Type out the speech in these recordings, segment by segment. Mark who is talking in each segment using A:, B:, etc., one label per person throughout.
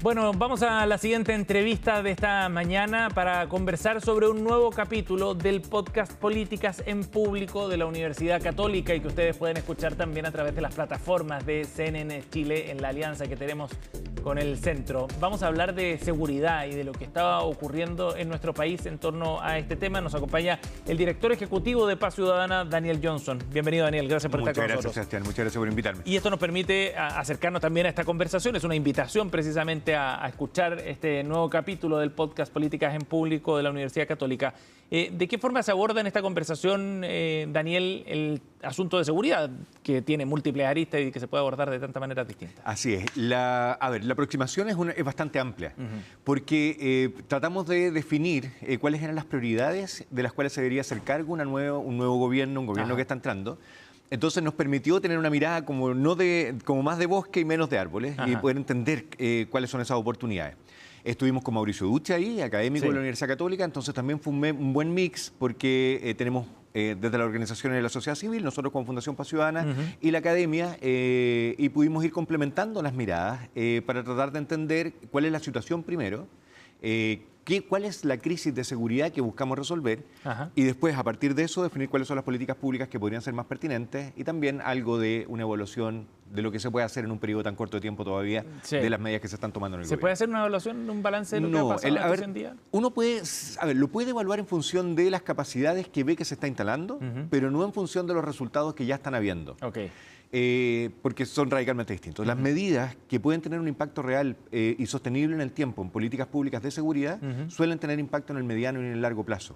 A: Bueno, vamos a la siguiente entrevista de esta mañana para conversar sobre un nuevo capítulo del podcast Políticas en Público de la Universidad Católica y que ustedes pueden escuchar también a través de las plataformas de CNN Chile en la alianza que tenemos con el centro. Vamos a hablar de seguridad y de lo que estaba ocurriendo en nuestro país en torno a este tema. Nos acompaña el director ejecutivo de Paz Ciudadana, Daniel Johnson. Bienvenido, Daniel. Gracias por estar con nosotros.
B: Muchas gracias, Sebastián. Muchas gracias por invitarme.
A: Y esto nos permite acercarnos también a esta conversación. Es una invitación precisamente a escuchar este nuevo capítulo del podcast Políticas en Público de la Universidad Católica. ¿De qué forma se aborda en esta conversación, Daniel, el asunto de seguridad, que tiene múltiples aristas y que se puede abordar de tantas maneras distintas?
B: Así es. La aproximación es bastante amplia, porque tratamos de definir cuáles eran las prioridades de las cuales se debería hacer cargo un nuevo gobierno, un gobierno que está entrando. Entonces nos permitió tener una mirada como más de bosque y menos de árboles y poder entender cuáles son esas oportunidades. Estuvimos con Mauricio Duche ahí, académico de la Universidad Católica, entonces también fue un buen mix porque tenemos desde las organizaciones de la sociedad civil, nosotros como Fundación Paz Ciudadana y la academia, y pudimos ir complementando las miradas para tratar de entender cuál es la situación primero, cuál es la crisis de seguridad que buscamos resolver y después, a partir de eso, definir cuáles son las políticas públicas que podrían ser más pertinentes y también algo de una evaluación de lo que se puede hacer en un periodo tan corto de tiempo todavía de las medidas que se están tomando en el gobierno.
A: ¿Se puede hacer una evaluación, un balance de lo que ha pasado estos 100 días?
B: Uno lo puede evaluar en función de las capacidades que ve que se está instalando, pero no en función de los resultados que ya están habiendo. Porque son radicalmente distintos. Las medidas que pueden tener un impacto real y sostenible en el tiempo en políticas públicas de seguridad suelen tener impacto en el mediano y en el largo plazo.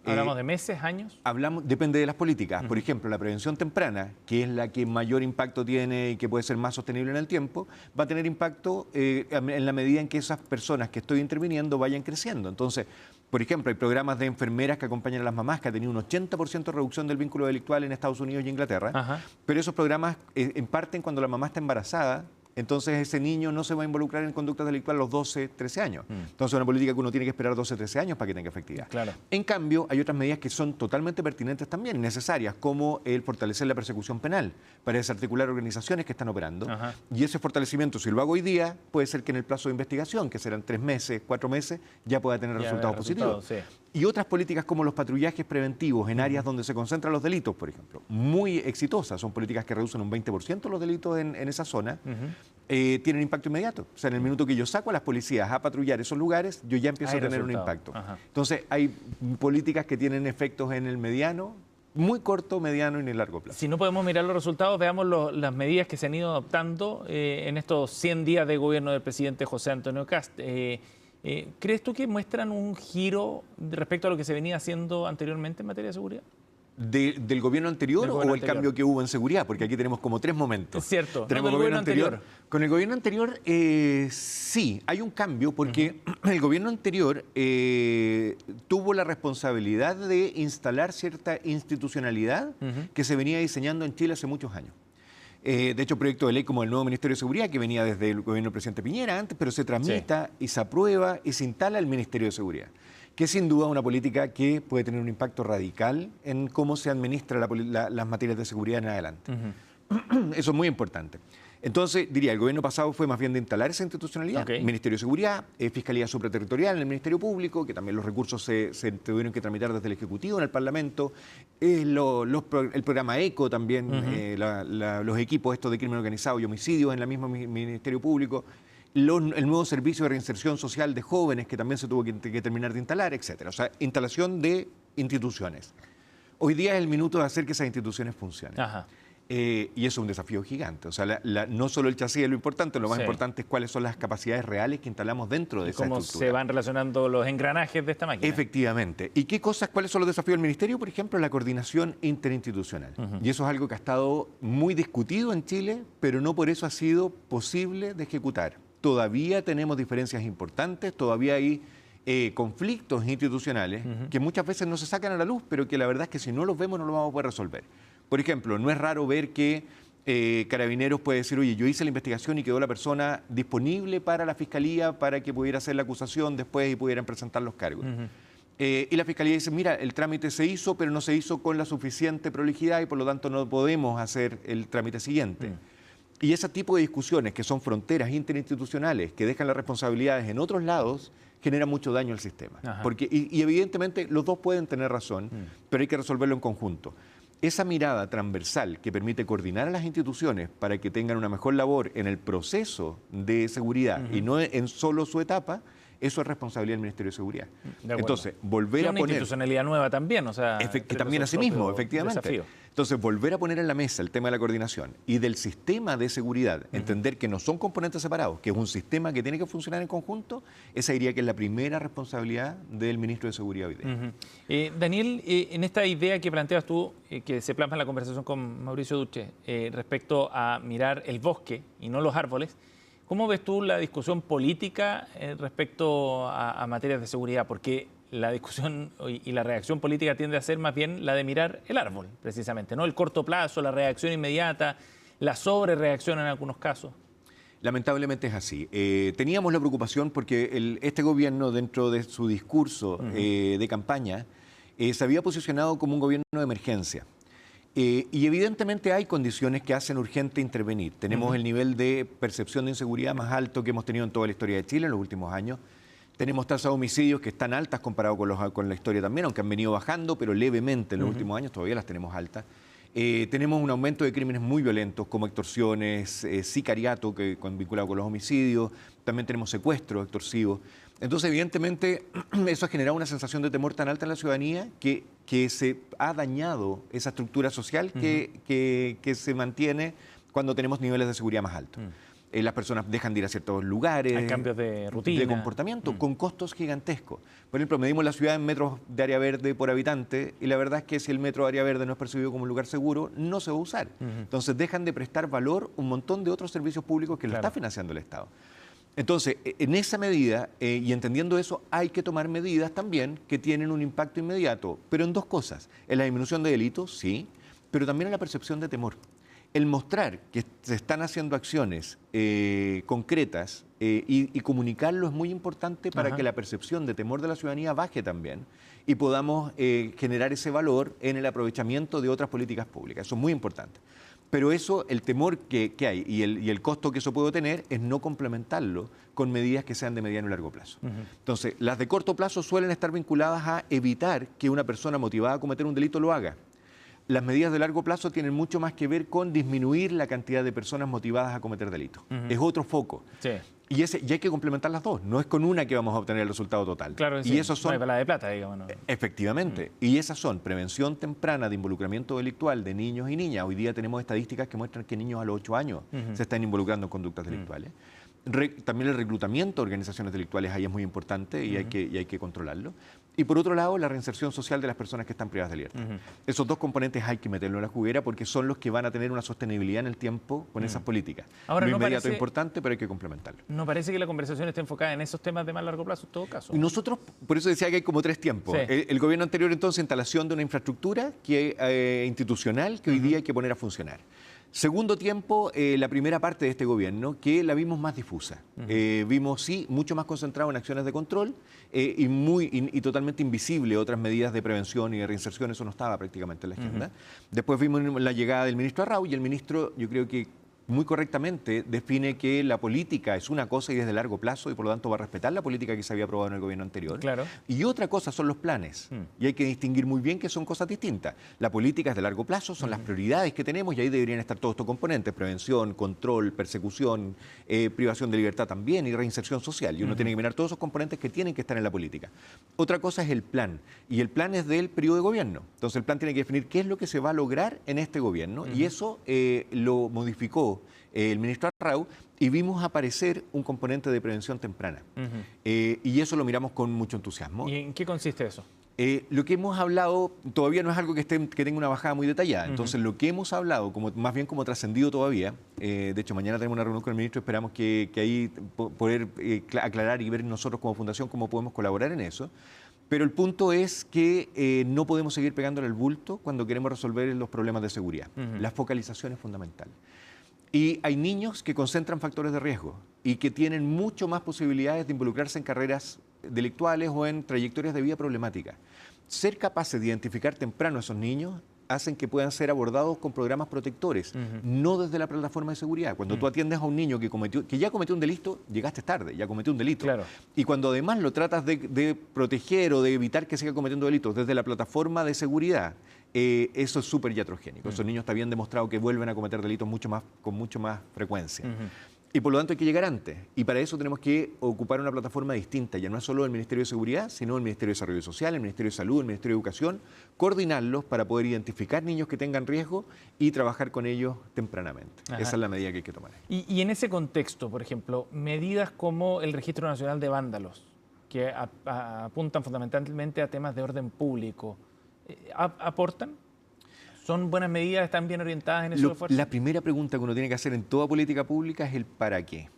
A: ¿Hablamos de meses, años?
B: Depende de las políticas. Por ejemplo, la prevención temprana, que es la que mayor impacto tiene y que puede ser más sostenible en el tiempo, va a tener impacto en la medida en que esas personas que estoy interviniendo vayan creciendo. Entonces, por ejemplo, hay programas de enfermeras que acompañan a las mamás que ha tenido un 80% de reducción del vínculo delictual en Estados Unidos y Inglaterra, pero esos programas parten cuando la mamá está embarazada. Entonces ese niño no se va a involucrar en conductas delictuales a los 12, 13 años. Entonces es una política que uno tiene que esperar 12, 13 años para que tenga efectividad. En cambio, hay otras medidas que son totalmente pertinentes también, necesarias, como el fortalecer la persecución penal para desarticular organizaciones que están operando. Y ese fortalecimiento, si lo hago hoy día, puede ser que en el plazo de investigación, que serán 3 meses, 4 meses, ya pueda tener resultados positivos. Y otras políticas como los patrullajes preventivos en áreas donde se concentran los delitos, por ejemplo, muy exitosas, son políticas que reducen un 20% los delitos en esa zona, tienen impacto inmediato. O sea, en el minuto que yo saco a las policías a patrullar esos lugares, yo ya empiezo a tener un impacto. Entonces, hay políticas que tienen efectos en el mediano, muy corto, mediano y en el largo plazo.
A: Si no podemos mirar los resultados, veamos las medidas que se han ido adoptando en estos 100 días de gobierno del presidente José Antonio Kast. ¿Crees tú que muestran un giro respecto a lo que se venía haciendo anteriormente en materia de seguridad?
B: ¿Del gobierno anterior o el cambio que hubo en seguridad? Porque aquí tenemos como 3 momentos.
A: Es cierto.
B: Tenemos el gobierno anterior. Con el gobierno anterior, sí, hay un cambio porque el gobierno anterior tuvo la responsabilidad de instalar cierta institucionalidad que se venía diseñando en Chile hace muchos años. De hecho, proyecto de ley como el nuevo Ministerio de Seguridad, que venía desde el gobierno del presidente Piñera antes, pero se tramita y se aprueba y se instala el Ministerio de Seguridad, que sin duda es una política que puede tener un impacto radical en cómo se administra las materias de seguridad en adelante. Eso es muy importante. Entonces, diría, el gobierno pasado fue más bien de instalar esa institucionalidad, Ministerio de Seguridad, Fiscalía Supraterritorial en el Ministerio Público, que también los recursos se tuvieron que tramitar desde el Ejecutivo en el Parlamento, el programa ECO también, los equipos estos de crimen organizado y homicidios en el mismo Ministerio Público, el nuevo servicio de reinserción social de jóvenes que también se tuvo que terminar de instalar, etcétera. O sea, instalación de instituciones. Hoy día es el minuto de hacer que esas instituciones funcionen. Y eso es un desafío gigante. O sea, no solo el chasis es lo importante, lo más importante es cuáles son las capacidades reales que instalamos dentro de esa estructura.
A: ¿Cómo se van relacionando los engranajes de esta máquina?
B: Efectivamente. ¿Y cuáles son los desafíos del Ministerio? Por ejemplo, la coordinación interinstitucional. Y eso es algo que ha estado muy discutido en Chile, pero no por eso ha sido posible de ejecutar. Todavía tenemos diferencias importantes, todavía hay conflictos institucionales que muchas veces no se sacan a la luz, pero que la verdad es que si no los vemos no los vamos a poder resolver. Por ejemplo, no es raro ver que Carabineros puede decir, oye, yo hice la investigación y quedó la persona disponible para la Fiscalía para que pudiera hacer la acusación después y pudieran presentar los cargos. Y la Fiscalía dice, mira, el trámite se hizo, pero no se hizo con la suficiente prolijidad y por lo tanto no podemos hacer el trámite siguiente. Y ese tipo de discusiones que son fronteras interinstitucionales, que dejan las responsabilidades en otros lados, genera mucho daño al sistema. Porque, y evidentemente los dos pueden tener razón, pero hay que resolverlo en conjunto. Esa mirada transversal que permite coordinar a las instituciones para que tengan una mejor labor en el proceso de seguridad y no en solo su etapa, eso es responsabilidad del Ministerio de Seguridad. Entonces, volver a poner...
A: una institucionalidad nueva también, o sea...
B: que también a sí mismo, efectivamente.
A: Desafío.
B: Entonces, volver a poner en la mesa el tema de la coordinación y del sistema de seguridad, entender que no son componentes separados, que es un sistema que tiene que funcionar en conjunto, esa diría que es la primera responsabilidad del Ministro de Seguridad hoy día.
A: Daniel, en esta idea que planteas tú, que se plasma en la conversación con Mauricio Duche, respecto a mirar el bosque y no los árboles, ¿cómo ves tú la discusión política respecto a materias de seguridad? Porque la discusión y la reacción política tiende a ser más bien la de mirar el árbol, precisamente, ¿no? El corto plazo, la reacción inmediata, la sobrereacción en algunos casos.
B: Lamentablemente es así. Teníamos la preocupación porque este gobierno, dentro de su discurso de campaña, se había posicionado como un gobierno de emergencia. Y evidentemente hay condiciones que hacen urgente intervenir. Tenemos el nivel de percepción de inseguridad más alto que hemos tenido en toda la historia de Chile en los últimos años. Tenemos tasas de homicidios que están altas comparado con la historia también, aunque han venido bajando, pero levemente en los últimos años todavía las tenemos altas. Tenemos un aumento de crímenes muy violentos como extorsiones, sicariato vinculado con los homicidios, también tenemos secuestros extorsivos. Entonces, evidentemente, eso ha generado una sensación de temor tan alta en la ciudadanía que se ha dañado esa estructura social que se mantiene cuando tenemos niveles de seguridad más altos. Las personas dejan de ir a ciertos lugares.
A: Hay cambios de rutina.
B: De comportamiento, con costos gigantescos. Por ejemplo, medimos la ciudad en metros de área verde por habitante y la verdad es que si el metro de área verde no es percibido como un lugar seguro, no se va a usar. Entonces dejan de prestar valor un montón de otros servicios públicos que lo está financiando el Estado. Entonces, en esa medida, y entendiendo eso, hay que tomar medidas también que tienen un impacto inmediato, pero en dos cosas. En la disminución de delitos, sí, pero también en la percepción de temor. El mostrar que se están haciendo acciones concretas y comunicarlo es muy importante para que la percepción de temor de la ciudadanía baje también y podamos generar ese valor en el aprovechamiento de otras políticas públicas. Eso es muy importante. Pero eso, el temor que hay y el costo que eso puede tener es no complementarlo con medidas que sean de mediano y largo plazo. Entonces, las de corto plazo suelen estar vinculadas a evitar que una persona motivada a cometer un delito lo haga. Las medidas de largo plazo tienen mucho más que ver con disminuir la cantidad de personas motivadas a cometer delitos. Es otro foco.
A: Sí.
B: Y hay que complementar las dos. No es con una que vamos a obtener el resultado total.
A: Claro,
B: y esos son,
A: no hay bala de plata, digamos. ¿No?
B: Efectivamente. Y esas son prevención temprana de involucramiento delictual de niños y niñas. Hoy día tenemos estadísticas que muestran que niños a los 8 años se están involucrando en conductas delictuales. También el reclutamiento de organizaciones delictuales ahí es muy importante y hay que controlarlo. Y por otro lado, la reinserción social de las personas que están privadas de libertad. Esos dos componentes hay que meterlo en la juguera porque son los que van a tener una sostenibilidad en el tiempo con esas políticas.
A: Ahora,
B: lo inmediato es importante, pero hay que complementarlo.
A: ¿No parece que la conversación esté enfocada en esos temas de más largo plazo en todo caso?
B: Y nosotros, por eso decía que hay como tres tiempos.
A: Sí.
B: El gobierno anterior, entonces, instalación de una infraestructura institucional que hoy día hay que poner a funcionar. Segundo tiempo, la primera parte de este gobierno, que la vimos más difusa. Vimos, sí, mucho más concentrado en acciones de control y totalmente invisible otras medidas de prevención y de reinserción. Eso no estaba prácticamente en la agenda. Después vimos la llegada del ministro Arrau y el ministro, yo creo que muy correctamente define que la política es una cosa y es de largo plazo y por lo tanto va a respetar la política que se había aprobado en el gobierno anterior.
A: Claro.
B: Y otra cosa son los planes. Y hay que distinguir muy bien que son cosas distintas. La política es de largo plazo, son las prioridades que tenemos y ahí deberían estar todos estos componentes: prevención, control, persecución, privación de libertad también y reinserción social. Y uno tiene que mirar todos esos componentes que tienen que estar en la política. Otra cosa es el plan. Y el plan es del periodo de gobierno. Entonces el plan tiene que definir qué es lo que se va a lograr en este gobierno y eso lo modificó el ministro Arrau y vimos aparecer un componente de prevención temprana. Y eso lo miramos con mucho entusiasmo.
A: ¿Y en qué consiste eso?
B: Lo que hemos hablado todavía no es algo que tenga una bajada muy detallada. Entonces, lo que hemos hablado, más bien como trascendido todavía, de hecho, mañana tenemos una reunión con el ministro, esperamos que ahí poder aclarar y ver nosotros como fundación cómo podemos colaborar en eso. Pero el punto es que no podemos seguir pegándole el bulto cuando queremos resolver los problemas de seguridad. La focalización es fundamental. Y hay niños que concentran factores de riesgo y que tienen mucho más posibilidades de involucrarse en carreras delictuales o en trayectorias de vida problemáticas. Ser capaces de identificar temprano a esos niños hacen que puedan ser abordados con programas protectores, no desde la plataforma de seguridad. Cuando tú atiendes a un niño que ya cometió un delito, llegaste tarde, ya cometió un delito.
A: Claro.
B: Y cuando además lo tratas de proteger o de evitar que siga cometiendo delitos desde la plataforma de seguridad, eso es súper iatrogénico. Esos niños está bien demostrado que vuelven a cometer delitos con mucho más frecuencia. Y por lo tanto hay que llegar antes. Y para eso tenemos que ocupar una plataforma distinta. Ya no es solo el Ministerio de Seguridad, sino el Ministerio de Desarrollo Social, el Ministerio de Salud, el Ministerio de Educación, coordinarlos para poder identificar niños que tengan riesgo y trabajar con ellos tempranamente. Esa es la medida que hay que tomar.
A: Y en ese contexto, por ejemplo, medidas como el Registro Nacional de Vándalos, que apuntan fundamentalmente a temas de orden público, ¿aportan? ¿Son buenas medidas? ¿Están bien orientadas en esos esfuerzos?
B: La primera pregunta que uno tiene que hacer en toda política pública es el para qué.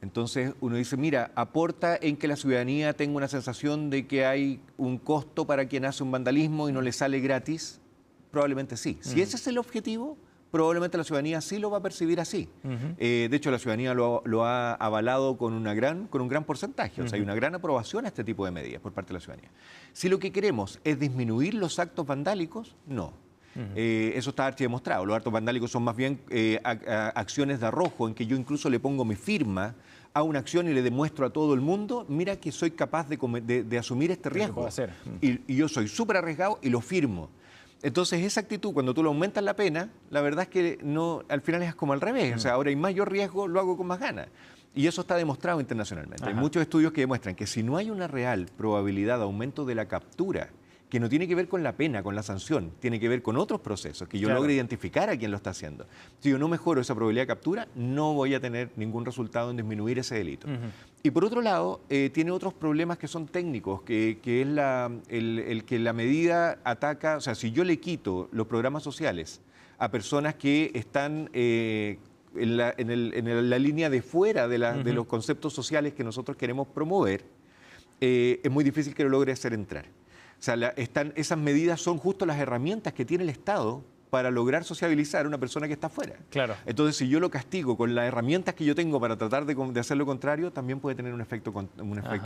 B: Entonces uno dice, mira, ¿aporta en que la ciudadanía tenga una sensación de que hay un costo para quien hace un vandalismo y no le sale gratis? Probablemente sí. Si ese es el objetivo, probablemente la ciudadanía sí lo va a percibir así. De hecho, la ciudadanía lo ha avalado con un gran porcentaje. O sea, hay una gran aprobación a este tipo de medidas por parte de la ciudadanía. Si lo que queremos es disminuir los actos vandálicos, no. Eso está archidemostrado. Los actos vandálicos son más bien acciones de arrojo en que yo incluso le pongo mi firma a una acción y le demuestro a todo el mundo, mira que soy capaz de asumir este riesgo. Y yo soy súper arriesgado y lo firmo. Entonces esa actitud, cuando tú le aumentas la pena, la verdad es que no, al final es como al revés. O sea, ahora hay mayor riesgo, lo hago con más ganas. Y eso está demostrado internacionalmente. Hay muchos estudios que demuestran que si no hay una real probabilidad de aumento de la captura, que no tiene que ver con la pena, con la sanción, tiene que ver con otros procesos, que yo logre identificar a quién lo está haciendo. Si yo no mejoro esa probabilidad de captura, no voy a tener ningún resultado en disminuir ese delito. Y por otro lado, tiene otros problemas que son técnicos, que es el que la medida ataca, o sea, si yo le quito los programas sociales a personas que están en la línea de fuera de los conceptos sociales que nosotros queremos promover, es muy difícil que lo logre hacer entrar. O sea, esas medidas son justo las herramientas que tiene el Estado para lograr sociabilizar a una persona que está afuera.
A: Claro.
B: Entonces, si yo lo castigo con las herramientas que yo tengo para tratar de hacer lo contrario, también puede tener un efecto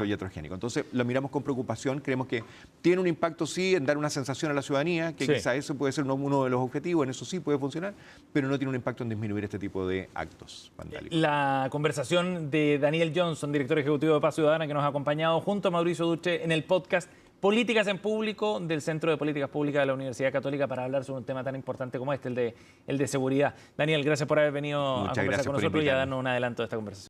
B: iatrogénico. Entonces, lo miramos con preocupación, creemos que tiene un impacto, sí, en dar una sensación a la ciudadanía, que quizá eso puede ser uno de los objetivos, en eso sí puede funcionar, pero no tiene un impacto en disminuir este tipo de actos vandálicos.
A: La conversación de Daniel Johnson, director ejecutivo de Paz Ciudadana, que nos ha acompañado junto a Mauricio Duche en el podcast Políticas en Público del Centro de Políticas Públicas de la Universidad Católica, para hablar sobre un tema tan importante como este, el de seguridad. Daniel, gracias por haber venido a conversar con nosotros y a darnos un adelanto de esta conversación.